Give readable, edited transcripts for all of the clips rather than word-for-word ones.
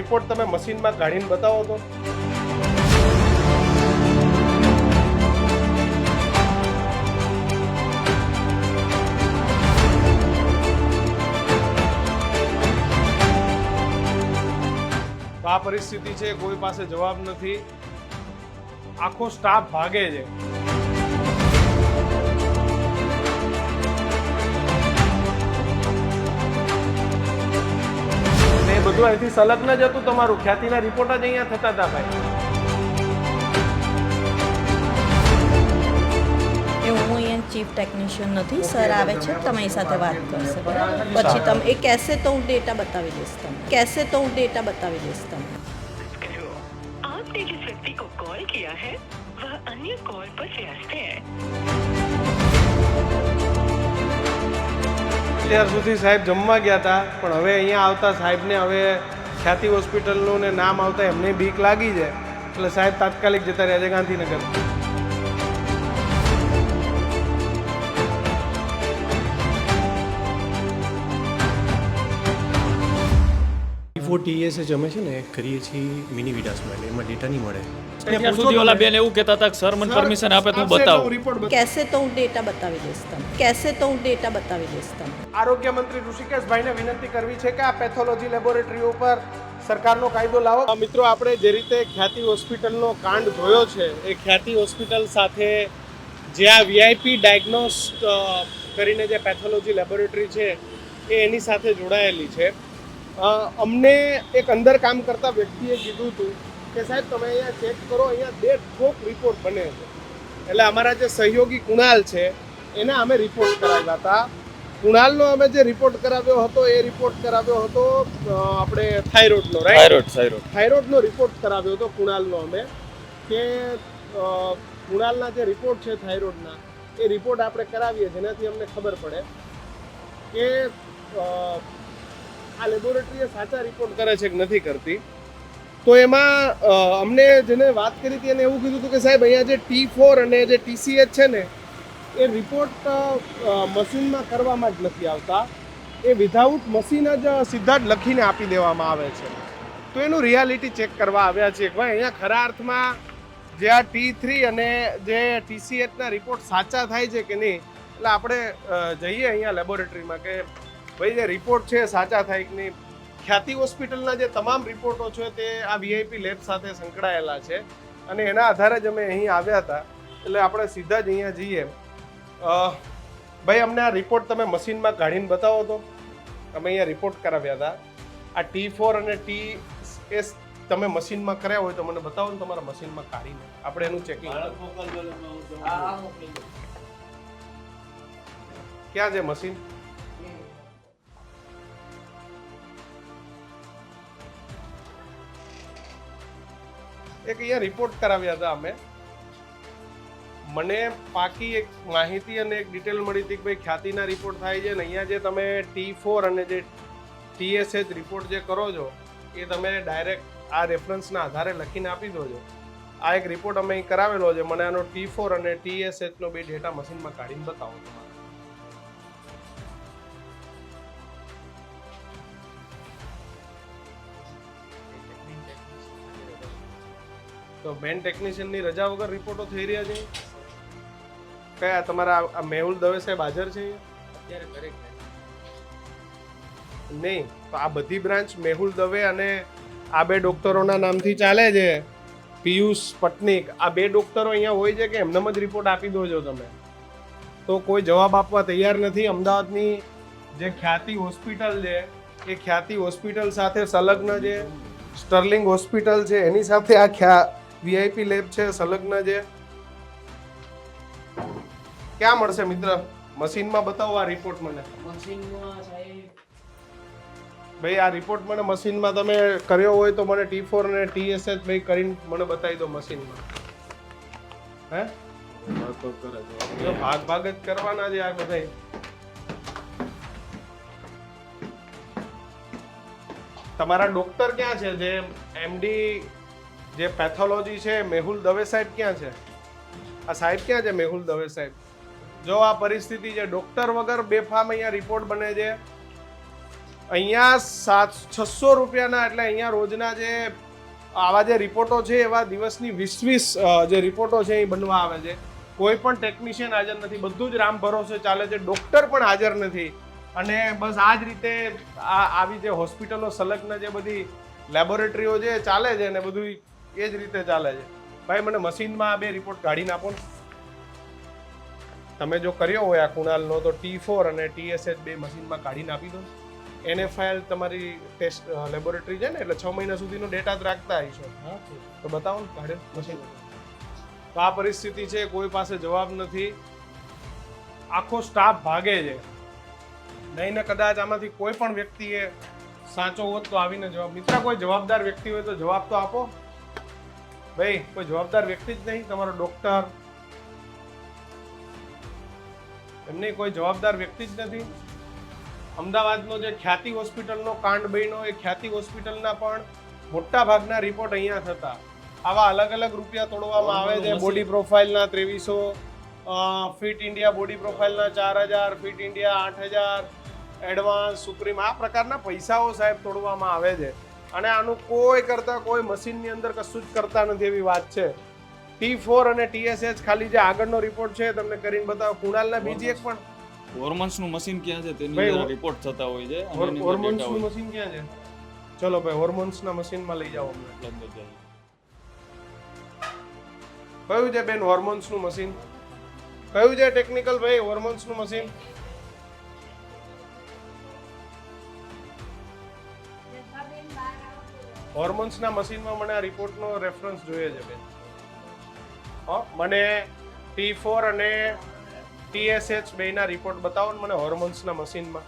Report તમે મશીનમાં કાઢીને બતાવો તો. આ પરિસ્થિતિ છે, કોઈ પાસે જવાબ નથી, આખો સ્ટાફ ભાગે છે. એ બધું અહીંથી સંલગ્ન જ હતું તમારું, ખ્યાતિના રિપોર્ટ જ અહીંયા થતા હતા ભાઈ. હું અહીંયા ચીફ ટેકનિશિયન નથી, સર આવે છે તમારી સાથે વાત કરશે, બરાબર? પછી તમે એ કહેશે તો હું ડેટા બતાવી દઈશ તમને, કહેશે તો હું ડેટા બતાવી દઈશ તમને. आपने जिस व्यक्ति को कॉल किया है वह अन्य कॉल पर व्यस्त है. ત્યાર સુધી સાહેબ જમવા ગયા હતા, પણ હવે અહીંયા આવતા સાહેબને હવે ખ્યાતિ હોસ્પિટલનું ને નામ આવતા એમને બીક લાગી છે, એટલે સાહેબ તાત્કાલિક જતા રહ્યા છે ગાંધીનગર. TSH અમે છે ને કરીએ છીએ મિની વિડાસમાં, એમાં ડેટા નહીં મળે. ત્યાં સુધી ઓલા બેન એવું કહેતા હતા કે સર મને પરમિશન આપે તો હું બતાવું. કહેશે તો હું ડેટા બતાવી દઈશ તમને, કહેશે તો હું ડેટા બતાવી દઈશ તમને. આરોગ્ય મંત્રી ઋષિકેશભાઈને વિનંતી કરવી છે કે આ પેથોલોજી લેબોરેટરીઓ પર સરકારનો કાયદો લાવો. મિત્રો, આપણે જે રીતે ખ્યાતિ હોસ્પિટલનો કાંડ જોયો છે, એ ખ્યાતિ હોસ્પિટલ સાથે જે આ VIP ડાયગ્નોસ્ટ કરીને જે પેથોલોજી લેબોરેટરી છે એ એની સાથે જોડાયેલી છે. અમને એક અંદર કામ કરતા વ્યક્તિએ કીધું હતું કે સાહેબ તમે અહીંયા ચેક કરો, અહીંયા 2 ઠોક રિપોર્ટ બને છે. એટલે અમારા જે સહયોગી કુણાલ છે એના અમે રિપોર્ટ કરાવ્યા હતા. કુણાલનો અમે જે રિપોર્ટ કરાવ્યો હતો એ રિપોર્ટ કરાવ્યો હતો આપણે થાઇરોઇડનો, રાઈટ? થાઇરોઇડનો રિપોર્ટ કરાવ્યો હતો કુણાલનો અમે, કે કુણાલના જે રિપોર્ટ છે થાઇરોઇડના, એ રિપોર્ટ આપણે કરાવીએ જેનાથી અમને ખબર પડે કે આ લેબોરેટરી સાચા રિપોર્ટ કરે છે કે નથી કરતી. તો એમાં અમને જેને વાત કરી હતી એને એવું કીધું હતું કે સાહેબ અહીંયા જે T4 અને જે TCH છે ને એ રિપોર્ટ મશીનમાં કરવામાં જ નથી આવતા, એ વિધાઉટ મશીન જ સીધા જ લખીને આપી દેવામાં આવે છે. તો એનું રિયાલિટી ચેક કરવા આવ્યા છે ભાઈ અહીંયા ખરા અર્થમાં જે આ T3 અને જે TCHના રિપોર્ટ સાચા થાય છે કે નહીં. એટલે આપણે જઈએ અહીંયા લેબોરેટરીમાં કે ભાઈ જે રિપોર્ટ છે સાચા થાય કે નહીં. ખ્યાતિ હોસ્પિટલના જે તમામ રિપોર્ટો છે તે આ VIP લેબ સાથે સંકળાયેલા છે અને એના આધારે જ અમે અહીં આવ્યા હતા. એટલે આપણે સીધા જ અહીંયા જઈએ. ભાઈ અમને આ રિપોર્ટ તમે મશીનમાં કાઢીને બતાવો તો. અમે અહીંયા રિપોર્ટ કરાવ્યા હતા. આ T4 અને TS તમે મશીનમાં કર્યા હોય તો મને બતાવો ને તમારા મશીનમાં કાઢીને આપણે એનું ચેકિંગ. ક્યાં છે મશીન? એક અહીંયા રિપોર્ટ કરાવ્યા હતા અમે. મને પાકી એક માહિતી અને એક ડિટેલ મળી હતી કે ભાઈ ખ્યાતિના રિપોર્ટ થાય છે ને અહીંયા જે તમે T4 અને જે TSH રિપોર્ટ જે કરો છો એ તમે ડાયરેક્ટ આ રેફરન્સના આધારે લખીને આપી દો છો. આ એક રિપોર્ટ અમે અહીં કરાવેલો છે. મને આનો T4 અને TSH નો બે ડેટા મશીનમાં કાઢીને બતાવો તમારે. તો બેન ટેકનિશિયનની રજા વગર રિપોર્ટો થઈ રહ્યા છે. કયા તમારા મેહુલ દવે સાહેબ હાજર છે અત્યારે? નહીં, તો આ બધી બ્રાન્ચ મેહુલ દવે અને આ બે ડોક્ટરોના નામથી ચાલે છે. પિયુષ પટનિક, આ બે ડોક્ટરો અહીંયા હોય છે કે એમનેમ જ રિપોર્ટ આપી દો છો તમે? તો કોઈ જવાબ આપવા તૈયાર નથી. અમદાવાદની જે ખ્યાતિ હોસ્પિટલ છે એ ખ્યાતિ હોસ્પિટલ સાથે સંલગ્ન છે. સ્ટર્લિંગ હોસ્પિટલ છે એની સાથે આ VIP લેબ છે સંલગ્ન છે. ક્યાં મળશે મિત્ર? મશીનમાં બતાવો આ રિપોર્ટ મને. ભાઈ આ રિપોર્ટ મને મશીનમાં તમે કર્યો હોય તો મને T4 અને TSH ભાઈ કરીને મને બતાવી દો મશીનમાં. હે ભાગ ભાગ જ કરવાના છે આ બધા. તમારા ડોક્ટર ક્યાં છે? જે MD જે પેથોલોજી છે મેહુલ દવે સાહેબ ક્યાં છે? આ સાહેબ ક્યાં છે મેહુલ દવે સાહેબ? જો આ પરિસ્થિતિ છે, ડોક્ટર વગર બેફામ અહીંયા રિપોર્ટ બને છે. અહીંયા 600 રૂપિયાના એટલે અહીંયા રોજના જે આવા જે રિપોર્ટો છે એવા દિવસની 20 જે રિપોર્ટો છે એ બનવા આવે છે. કોઈ પણ ટેકનિશિયન હાજર નથી, બધું જ રામ ભરોસે ચાલે છે, ડૉક્ટર પણ હાજર નથી. અને બસ આ જ રીતે આવી જે હોસ્પિટલો સંલગ્ન જે બધી લેબોરેટરીઓ જે ચાલે છે ને બધું એ જ રીતે ચાલે છે. ભાઈ મને મશીનમાં આ 2 રિપોર્ટ કાઢીને આપો ને. તમે જો કર્યો હોય આ કુણાલનો તો T4 અને TSH 2 મશીનમાં કાઢીને આપી દો. NFIL તમારી ટેસ્ટ લેબોરેટરી છે ને એટલે 6 મહિના સુધીનો ડેટા જ રાખતા હશો. તો બતાવો ને કાઢે મશીન. તો આ પરિસ્થિતિ છે, કોઈ પાસે જવાબ નથી, આખો સ્ટાફ ભાગે છે. નહીં ને કદાચ આમાંથી કોઈ પણ વ્યક્તિએ સાચો હોત તો આવીને જવાબ. મિત્ર કોઈ જવાબદાર વ્યક્તિ હોય તો જવાબ તો આપો ભાઈ. કોઈ જવાબદાર વ્યક્તિ જ નહીં, તમારો ડોક્ટર એમની કોઈ જવાબદાર વ્યક્તિ જ નથી. અમદાવાદનો જે ખ્યાતિ હોસ્પિટલનો કાંડ બન્યો એ ખ્યાતિ હોસ્પિટલના પણ મોટા ભાગના રિપોર્ટ અહીંયા થતા. આવા અલગ અલગ રૂપિયા તોડવામાં આવે છે. બોડી પ્રોફાઇલના 2300, ફિટ ઇન્ડિયા બોડી પ્રોફાઇલના 4000, ફિટ ઇન્ડિયા 8000, એડવાન્સ સુપ્રીમ, આ પ્રકારના પૈસાઓ સાહેબ તોડવામાં આવે છે. અને આનું કોઈ કરતા કોઈ મશીનની અંદર કશું જ કરતા નથી એવી વાત છે. T4 અને TSH ખાલી જે આગળનો રિપોર્ટ છે તમને કરીને બતાવો. કુણાલના બીજી એક પણ હોર્મોન્સનું મશીન ક્યાં છે તેની ભાઈ, અંદર રિપોર્ટ થતા હોય છે અને એની અંદર data હોર્મોન્સનું હોય. મશીન ક્યાં છે? ચલો ભાઈ હોર્મોન્સના મશીનમાં લઈ જાઓ અમને. લગભગ જાય. કયું છે બેન હોર્મોન્સનું મશીન? કયું છે ટેકનિકલ ભાઈ હોર્મોન્સનું મશીન? હોર્મોન્સના મશીનમાં મને આ રિપોર્ટનો રેફરન્સ જોઈએ છે બેન. મને T4 અને TSH 2 ના રિપોર્ટ બતાવો ને મને હોર્મોન્સના મશીનમાં.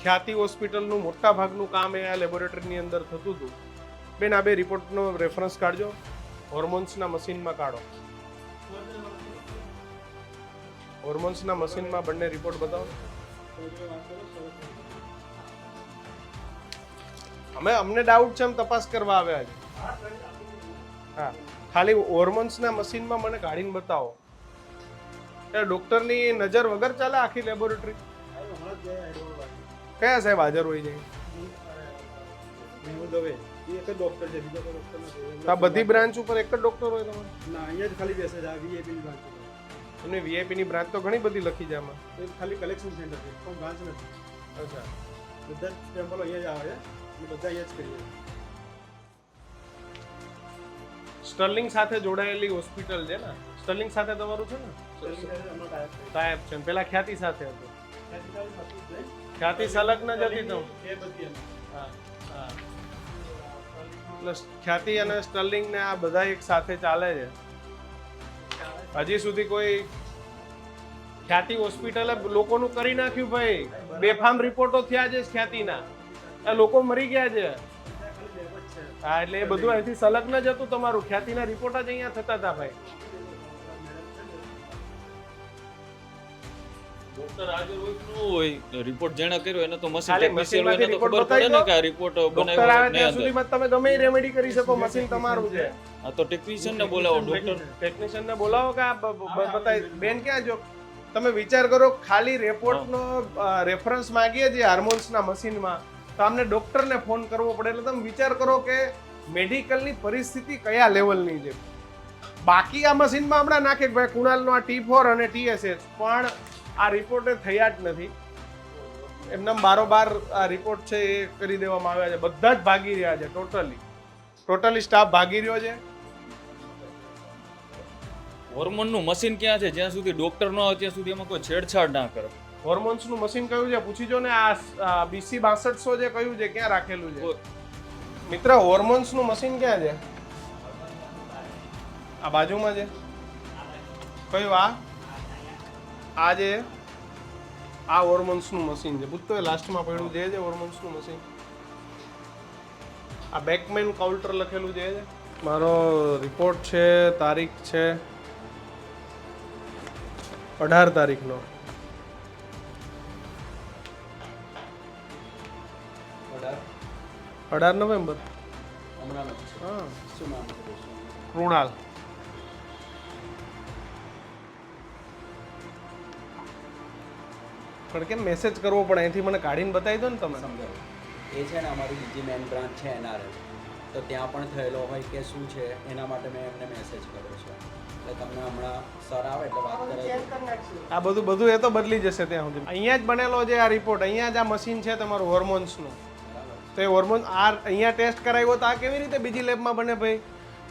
ખ્યાતિ હોસ્પિટલનું મોટા ભાગનું કામ એ આ લેબોરેટરીની અંદર થતું હતું. બેન આ 2 રિપોર્ટનો રેફરન્સ કાઢજો, હોર્મોન્સના મશીનમાં કાઢો. હોર્મોન્સના મશીનમાં બંને રિપોર્ટ બતાવો. અમને ડાઉટ છે, એમ તપાસ કરવા આવ્યા છે. હા, ખાલી હોર્મોન્સના મશીનમાં મને કાઢીને બતાવો. ડોક્ટરની નજર વગર ચાલે આખી લેબોરેટરી? કયા સાહેબ હાજર હોય છે? આ બધી બ્રાન્ચ ઉપર એક જ ડોક્ટર હોય તમારે? ના, અહીંયા જ ખાલી બેસે છે. આ VIP ની બ્રાન્ચ છે. એમની VIP ની બ્રાન્ચ તો ઘણી બધી લખી છે આમાં. એ ખાલી કલેક્શન સેન્ટર છે, પણ બ્રાન્ચ નથી. અચ્છા, બધા સેમ્પલો અહીંયા જ આવે છે. એટલે બધા અહીંયા જ કરીએ. સ્ટર્લિંગ સાથે જોડાયેલી હોસ્પિટલ છે ને? સ્ટર્લિંગ સાથે તમારું છે ને? સાહેબ છે. પેલા ખ્યાતિ સાથે હતું. ખ્યાતિ સંલગ્ન જ હતી તો. હા, હા. એટલે ખ્યાતિ અને સ્ટર્લિંગ ને આ બધા એક સાથે ચાલે છે. હજી સુધી કોઈ ખ્યાતિ હોસ્પિટલે લોકોનું કરી નાખ્યું ભાઈ. બેફામ રિપોર્ટો થયા છે ખ્યાતિના. આ લોકો મરી ગયા છે. હા, એટલે એ બધું અહીંથી સંલગ્ન જ હતું તમારું. ખ્યાતિના રિપોર્ટ જ અહીંયા થતા હતા ભાઈ. ડોક્ટર હાજર હોય કે ન હોય, રિપોર્ટ જેણે કર્યો એને તો મશીન ખાલી ટેકનિશિયન હોય એને તો મશીનમાંથી ખબર પડે ને report કે આ રિપોર્ટ ડોક્ટર બનાવ્યો આવે કે ત્યાં નહીં. સુધીમાં તમે ગમે એ રેમેડી કરી શકો. મશીન તમારું છે. આ તો ટેકનિશિયન ને બોલાવો. ડોક્ટર ટેકનિશિયન ને બોલાવો કે આ બતાવી. બેન ક્યાં જો તમે વિચાર કરો, ખાલી રિપોર્ટનો રેફરન્સ માંગીએ છીએ હાર્મોન્સના મશીનમાં તો અમને ડોક્ટરને ફોન કરવો પડે. એટલે તમે વિચાર કરો કે મેડિકલની પરિસ્થિતિ કયા લેવલની છે. બાકી આ મશીનમાં હમણાં નાખે કે ભાઈ કુણાલનો આ T4 અને TSH, પણ આ રિપોર્ટે થયા જ નથી. એમને બારોબાર આ રિપોર્ટ છે એ કરી દેવામાં આવ્યા છે. બધા જ ભાગી રહ્યા છે. ટોટલી સ્ટાફ ભાગી રહ્યો છે. હોર્મોનનું મશીન ક્યાં છે? જ્યાં સુધી ડોક્ટર ન હોય ત્યાં સુધી એમાં કોઈ છેડછાડ ના કરે. હોર્મોન્સનું મશીન કયું છે પૂછી જો ને. આ BC 6200 જે કયું છે, ક્યાં રાખેલું છે મિત્ર? હોર્મોન્સનું મશીન ક્યાં છે? આ બાજુમાં છે. કયું? આ જે આ હોર્મોન્સનું મશીન છે. પૂછતો એ લાસ્ટમાં પડ્યું જે છે હોર્મોન્સનું મશીન. આ બેકમેન કાઉન્ટર લખેલું છે. મારો રિપોર્ટ છે, તારીખ છે 18 તારીખનો. 18 નવેમ્બર. હા, કૃણાલ. પણ કેમ મેસેજ કરવો પડે? અહીંથી મને કાઢીને બતાવી દો ને તમે. સમજાવું એ છે ને અમારી બીજી મેન બ્રાન્ચ છે NRL, તો ત્યાં પણ થયેલો હોય કે શું છે એના માટે મેં એમને મેસેજ કર્યો છે. એટલે તમને હમણાં સર આવે એટલે વાત કરે. આ બધું એ તો બદલી જશે ત્યાં સુધી. અહીંયા જ બનેલો છે આ રિપોર્ટ, અહીંયા જ આ મશીન છે તમારું હોર્મોન્સનું. તો એ હોર્મોન અહીંયા ટેસ્ટ કરાવ્યો તો આ કેવી રીતે બીજી લેબમાં બને ભાઈ?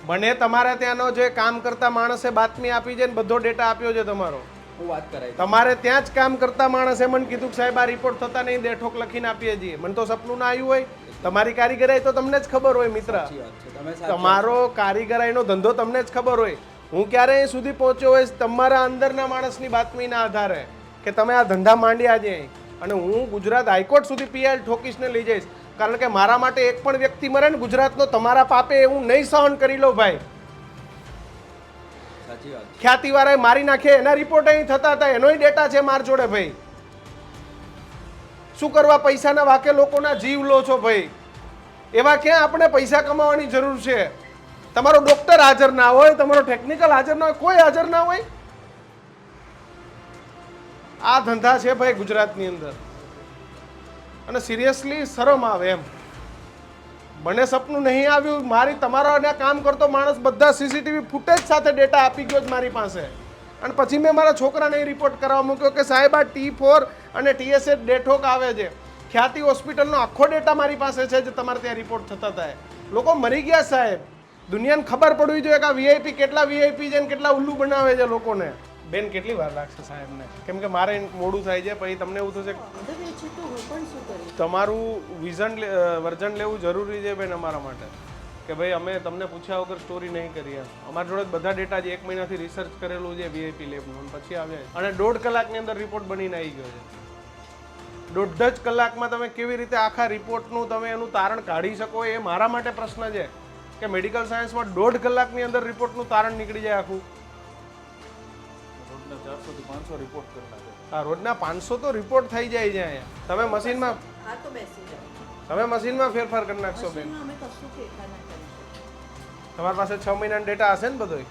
મને તમારા ત્યાંનો જે કામ કરતા માણસે બાતમી આપી છે ને બધો ડેટા આપ્યો છે તમારો. હું વાત કરાવી તમારે ત્યાં જ કામ કરતા માણસે મને કીધું કે સાહેબ આ રિપોર્ટ થતા નહીં, દેઠોક લખીને આપીએ છીએ. મને તો સપનું ના આવ્યું હોય. તમારી કારીગરાઈ તો તમને જ ખબર હોય મિત્ર. સાચી વાત છે. તમે સાચી તમારો કારીગરાઈનો ધંધો તમને જ ખબર હોય. હું ક્યારે અહીં સુધી પહોંચ્યો હોય તમારા અંદરના માણસની બાતમીના આધારે કે તમે આ ધંધા માંડ્યા છે. અને હું ગુજરાત હાઈકોર્ટ સુધી PIL ઠોકીશને લઈ જઈશ, કારણ કે મારા માટે એક પણ વ્યક્તિ મરે ને ગુજરાતનો તમારા પાપે એ હું નહીં સહન કરી લો ભાઈ. સાચી વાત છે. ખ્યાતિવાળાએ મારી નાખે એના રિપોર્ટ અહીં થતા હતા, એનોય ડેટા છે માર જોડે ભાઈ. શું કરવા પૈસાના વાકે લોકોના જીવ લો છો ભાઈ? એવા ક્યાં આપણે પૈસા કમાવાની જરૂર છે? તમારો ડોક્ટર હાજર ના હોય, તમારો ટેકનિકલ હાજર ના હોય, કોઈ હાજર ના હોય. આ ધંધા છે ભાઈ ગુજરાતની અંદર. અને સિરિયસલી શરમ આવે એમ. મને સપનું નહીં આવ્યું. મારી તમારા કામ કરતો માણસ બધા CCTV ફૂટેજ સાથે ડેટા આપી ગયો જ મારી પાસે. અને પછી મેં મારા છોકરાને રિપોર્ટ કરવા મૂક્યો કે સાહેબ આ T4 અને TSH ડેઠોક આવે છે. ખ્યાતિ હોસ્પિટલનો આખો ડેટા મારી પાસે છે જે તમારે ત્યાં રિપોર્ટ થતા હતા. લોકો મરી ગયા સાહેબ. દુનિયાને ખબર પડવી જોઈએ કે આ VIP કેટલા VIP છે ને કેટલા ઉલ્લુ બનાવે છે લોકોને. બેન કેટલી વાર લાગશે સાહેબને? કેમ કે મારે મોડું થાય છે, પછી તમને એવું થશે તમારું વર્ઝન લેવું જરૂરી છે બેન અમારા માટે. કે ભાઈ અમે તમને પૂછ્યા વગર સ્ટોરી નહીં કરીએ. અમારી જોડે બધા ડેટા જે 1 મહિનાથી રિસર્ચ કરેલું છે VIP લેબનું, પછી આવ્યા. અને 1.5 કલાકની અંદર રિપોર્ટ બનીને આવી ગયો છે. 1.5 જ કલાકમાં તમે કેવી રીતે આખા રિપોર્ટનું તમે એનું તારણ કાઢી શકો એ મારા માટે પ્રશ્ન છે. કે મેડિકલ સાયન્સમાં 1.5 કલાકની અંદર રિપોર્ટનું તારણ નીકળી જાય આખું. રોજના 400 થી 500 રિપોર્ટ કરતા છે. હા, રોજના 500 તો રિપોર્ટ થઈ જાય છે અહીંયા. તમે મશીનમાં હા તો બેસી જાઓ. તમે મશીનમાં ફેરફાર કરી નાખશો બેન. મશીનમાં અમે કશું ફેરફાર ના કરી શકીએ. તમારી પાસે 6 મહિનાનો ડેટા હશે ને બધોય?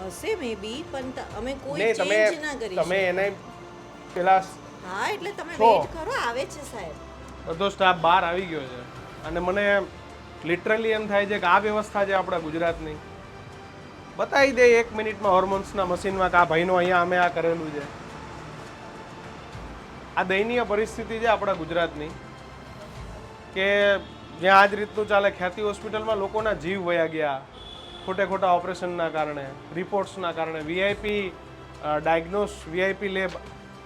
હશે મે બી, પણ અમે કોઈ નહીં, ચેન્જ ના કરી તમે શકીએ. એને પેલા હા એટલે તમે છો. વેઇટ કરો, આવે છે સાહેબ. બધો સ્ટાફ બહાર આવી ગયો છે. અને મને લિટરલી એમ થાય છે કે આ વ્યવસ્થા છે આપણા ગુજરાતની. બતાવી દે 1 મિનિટમાં હોર્મોન્સના મશીનમાં કે આ ભાઈનો અહીંયા અમે આ કરેલું છે. આ દયનીય પરિસ્થિતિ છે આપણા ગુજરાતની કે જ્યાં આ જ રીતનું ચાલે. ખ્યાતિ હોસ્પિટલમાં લોકોના જીવ વયા ગયા ખોટા ઓપરેશનના કારણે, રિપોર્ટ્સના કારણે. VIP ડાયગ્નોસ VIP લેબ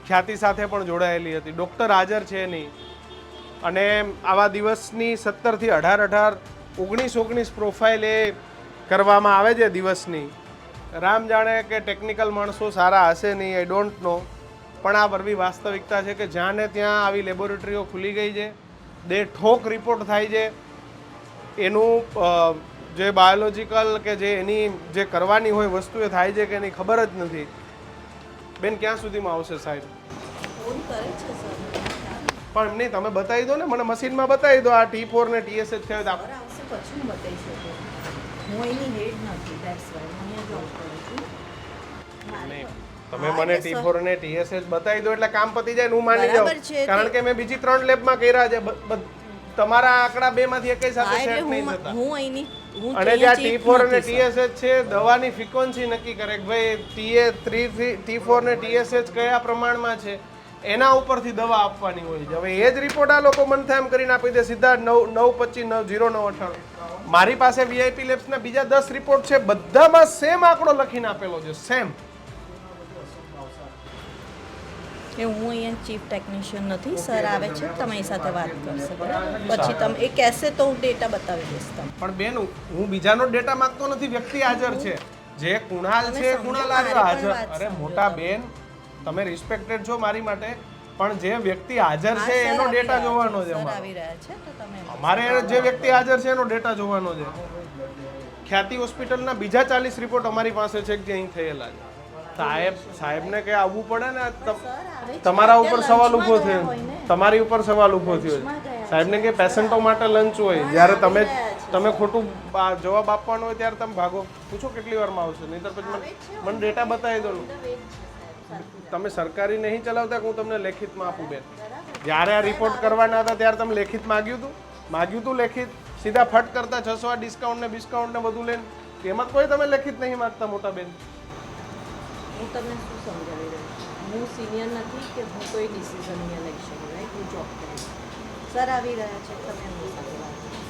ખ્યાતિ સાથે પણ જોડાયેલી હતી. ડૉક્ટર હાજર છે નહીં. અને આવા દિવસની 17 થી 18 19 પ્રોફાઇલ એ કરવામાં આવે છે દિવસની. રામ જાણે કે ટેકનિકલ માણસો સારા હશે નહીં, આઈ ડોન્ટ નો. પણ આ બરવી વાસ્તવિકતા છે કે જ્યાં ને ત્યાં આવી લેબોરેટરીઓ ખુલી ગઈ છે. ઠોક રિપોર્ટ થાય છે. એનું જે બાયોલોજિકલ કે જે એની જે કરવાની હોય વસ્તુ એ થાય છે કે એની ખબર જ નથી. બેન ક્યાં સુધીમાં આવશે સાહેબ? ફોન કરે છે સર. પણ એમ નહીં, તમે બતાવી દો ને મને, મશીનમાં બતાવી દો આ T4 ને TSH થયો. બરાબર આવશે પછી હું બતાવી શકું. હું એની હેડ નથી, ધેટ્સ વાય હું અહીંયા જોબ કરું છું. નહીં, તમે મને T4 અને TSH બતાવી દો એટલે કામ પતી જાય ને હું માની બરાબર જાઉં. છે, કારણ કે મેં બીજી 3 લેબમાં કર્યા છે. તમારા આંકડા 2 માંથી એકય સાથે હા, સેટ એટલે નહીં થતા. હું અહીંની હું અને જે આ અહીંયા T4 અને નથી, સર. TSH છે દવાની ફ્રીક્વન્સી નક્કી કરે કે ભાઈ T4 ને TSH કયા પ્રમાણમાં છે એના ઉપરથી દવા આપવાની હોય છે. હવે એ જ રિપોર્ટ આ લોકો મન થાય એમ કરીને આપી દે સીધા 925 મારી પાસે VIP લેબ્સના બીજા 10 રિપોર્ટ છે, બધામાં સેમ આંકડો લખીને આપેલો છે. સેમ. કે હું અહીંયા ચીફ ટેકનિશિયન નથી, સર આવે છે તમારી સાથે વાત કરશે બરાબર. પછી તમે એ કહેશે તો હું ડેટા બતાવી દઈશ તમને. પણ બેન હું બીજાનો ડેટા માંગતો નથી, વ્યક્તિ હાજર છે. જે કુણાલ છે, કુણાલ આવ્યો હાજર. અરે મોટા બેન, તમે રિસ્પેક્ટેડ છો મારી માટે, પણ જે વ્યક્તિ હાજર છે એનો ડેટા જોવાનો છે. સર આવી રહ્યા છે તો તમે અમારે જે વ્યક્તિ હાજર છે એનો ડેટા જોવાનો છે. ખ્યાતિ હોસ્પિટલના બીજા 40 રિપોર્ટ અમારી પાસે છે જે અહીં થયેલા છે. સાહેબને કે આવવું પડે ને. તમારા ઉપર સવાલ ઊભો થયો, તમારી ઉપર સવાલ ઊભો થયો છે. સાહેબને કે પેશન્ટો માટે લંચ હોય, જ્યારે તમે ખોટું જવાબ આપવાનો હોય ત્યારે તમે ભાગો. પૂછો કેટલી વારમાં આવશે, નહીંતર પછી મને ડેટા બતાવી દો. તમે સરકારી નહીં ચલાવતા કે હું તમને લેખિતમાં આપું બેન? જ્યારે આ રિપોર્ટ કરવાના હતા ત્યારે તમે લેખિત માગ્યું હતું લેખિત? સીધા ફટ કરતા 600 ડિસ્કાઉન્ટ ને બિસ્કાઉન્ટ ને બધું લઈને એમાં કોઈ તમે લેખિત નહીં માગતા મોટા બેન? હું તમને શું સમજાવી રહી છું? હું સિનિયર નથી કે હું કોઈ ડિસિઝન અહીંયા લઈ શકું, રાઈટ? હું જોબ કરું. સર આવી રહ્યા છે, તમે એમની સાથે વાત કરો.